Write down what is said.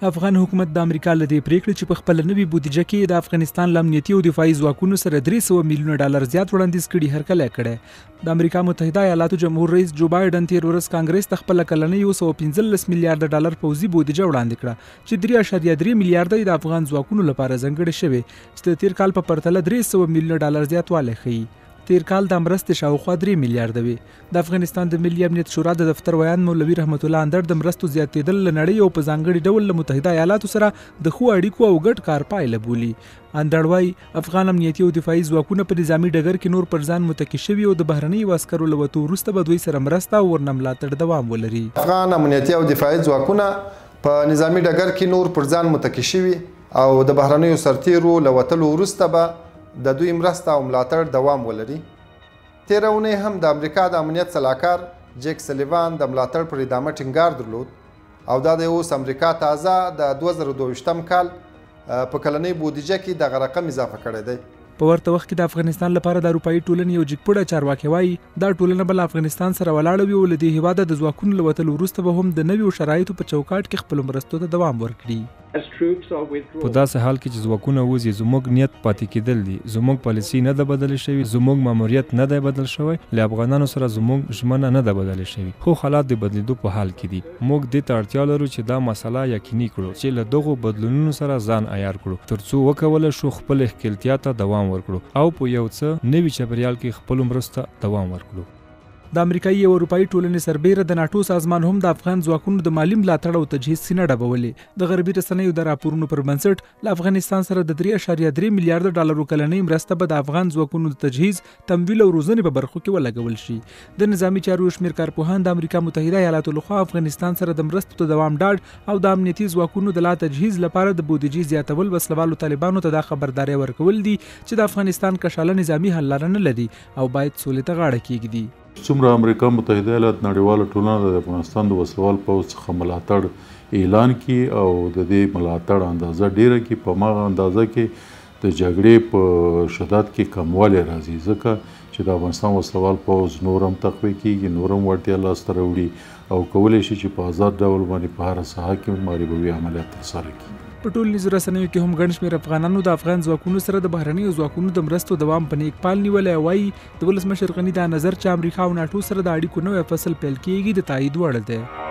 افغان حکومت د امریکا له دې پریکړې چې په خپل نوي بودیجه کې د افغانستان له امنیتي او دفاعي ځواکونو سره 300 میلیونه ډالر زیات وړاندیز کړي هرکلی کړی. د امریکا متحده ایالاتو جمهور رئیس جو بایډن تیر ورځ کانګرس ته خپل کلنۍ 115 میلیارډ ډالر پوځي بودیجه وړاندې کړه چې 3.3 میلیارډ د افغان ځواکونو لپاره ځانګړې شوې چې د تیر کال په پرتله 300 میلیونه ډالر زیاتوالی ښیي. تیر کال د مرستې شاوخوا 3 میلیارډ وي. د افغانستان د ملي امنیت شورا د دفتر ویان مولوي رحمت الله اندړ د مرستو زیاتېدل له نړۍ او په ځانګړي ډول له متحده ایالاتو سره د ښو اړیکو او ګډ کار پایله بولي. اندړ وایي افغان امنیتي او دفاعي ځواکونه په نظامي ډګر کې نور پر ځان متکي شوي او د بهرنیو عسکرو له وتو وروسته به دوی سره مرسته او ورنه ملاتړ دوام ولري. افغان امنیتي او دفاعي ځواکونه په نظامي ډګر کې نور پر ځان متکي شوي او د بهرنیو سرتیرو له وتلو وروسته به د دوی مرسته او ملاتړ دوام ولري. تیره اونۍ هم د امریکا د امنیت سلاکار جیک سلیوان د ملاتړ پر ادامه ټینګار درلود او دا د اوس امریکا تازه د 2022 کال په کلنۍ بودیجه کې دغه رقم اضافه کړی دی. په ورته وخت کې د افغانستان لپاره د اروپایي ټولنې یو جګپوړه چارواکي وایي دا ټولنه به له افغانستان سره ولاړه وي او له دې هېواده د ځواکونو له وتلو وروسته به هم د نویو شرایطو په چوکاټ کې خپلو مرستو ته دوام ورکړي. په داسې حال کې چې ځواکونه وځي زموږ نیت پاتې کېدل دي، زموږ پالیسي نه ده بدله شوې، زموږ ماموریت نه دی بدل شوی، له افغانانو سره زموږ ژمنه نه ده بدله شوې، خو حالات د بدلیدو په حال کې دي. موږ دې ته اړتیا لرو چې دا مسله یقیني کړو چې له دغو بدلونونو سره ځان عیار کړو ترڅو وکولی شو خپل ښکیلتیا ته دوام ورکړو او په یو څه نوي چاپیریال کې خپلو مرستو ته دوام ورکړو. د امریکایي او اروپایي ټولنې سربیره د ناټو سازمان هم د افغان ځواکونو د مالي ملاتړ او تجهیز سینه ډبولې. د غربي رسنیو د راپورونو پر بنسټ له افغانستان سره د 3.3 میلیارډ ډالرو کلنۍ مرسته به د افغان ځواکونو د تجهیز، تمویل او روزنې په برخو کې ولګول شي. د نظامی چارو شمېر کارپوهان د امریکا متحده ایالاتو لخوا افغانستان سره د مرستو ته دوام ډاډ او د امنیتي ځواکونو د لا تجهیز لپاره د بودیجې زیاتول وسلوالو طالبانو ته دا خبرداری ورکول دي چې د افغانستان کشاله نظامی حل لاره نه لري او باید سولې ته غاړه کېږدي. څومره امریکا متحده ایالات نړیواله ټولنه د افغانستان د وسلوال پوځ څخه ملاتړ اعلان کړي او د دې ملاتړ اندازه ډیره کړي، په هغه اندازه کې د جګړې په شدت کې کموالی راځي ځکه چې د افغانستان وسلوال پوځ نور هم تقویه کېږي، نور هم وړتیا لاسته راوړي او کولی شي چې په آزاد ډول باندې په هره ساحه کې محاربوي عملیات ترسره کړي. په ټولنیزو رسنیو کې هم ګڼ شمېر افغانانو د افغان ځواکونو سره د بهرنیو ځواکونو د مرستو دوام په نیک پال نیولی او وایي د ولسمشر غني دا نظر چې امریکا او ناټو سره د اړیکو نوی فصل پیل کېږي د تایید وړ دی.